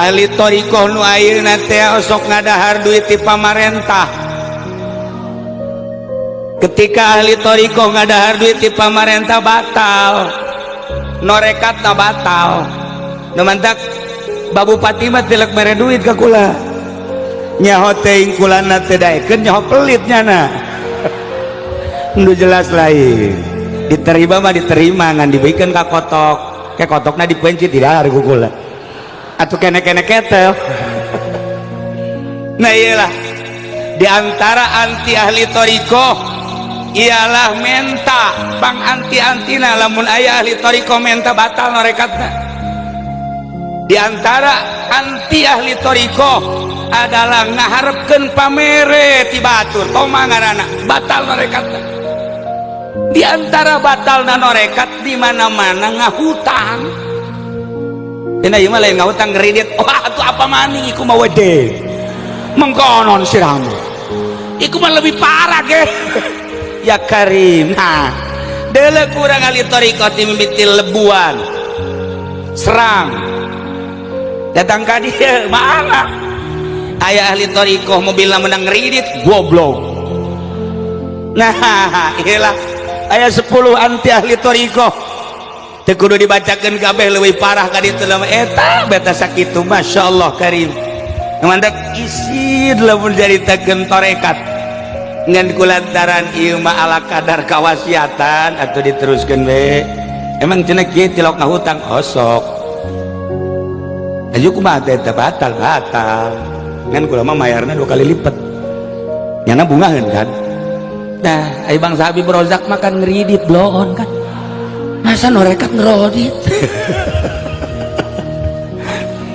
ahli thariqah nu ayeuna teh osok ngadahar duit ti pamarentah. Ketika ahli thariqah ngadahar duit ti pamarentah batal, norekatna batal. Nu mantak babupati mah tilek mere duit ka kula, nyaho teuing kulana teu daekeun nyaho pelitnya na. Nu jelas lain diterima mah diterima, ngan dibikeun ka kotok, ke kotokna dipenci tidak hari kukula atuh kene-kene ketel. Nah iyalah diantara anti ahli thariqah ialah menta, bang anti-antina lamun aya ahli thariqah menta batal norekatna. Diantara anti ahli thariqah adalah ngaharepkeun pamere ti batur, koma ngaranna batal norekatna. Di antara batalna norekat di mana-mana ngahutang. Dina ieu mah lain ngahutang ngredit. Wah, atuh apa maning iku mah wede. Mengkonon sirama. Iku mah lebih parah ge. Ya Karim. Nah, deuleu kurang ahli thariqah ti mimiti lebuan. Serang. Datang ka dieu mana? Aya ahli thariqah mobilna menang ngredit goblok. Nah, iyalah aya 10 anti ahli thariqah teu kudu dibacakeun kabeh leuwih parah ka ditu mah eta beta sakitu masyaallah Karim. Mandak isi lamun jaritakeun tarekat ngan kulantaran ieu mah ala kadar kawasiatan atuh diteruskeun we. Emang cenah kieu tilok ngahutang osok. Aju kumaha teh batal ngan kula mah mayarna 2 kali lipat. Nyana bungaheun kan. Nah, ay Bang Habib Rozak makan ngeridit bloon kan. Masa norekat ngerodit.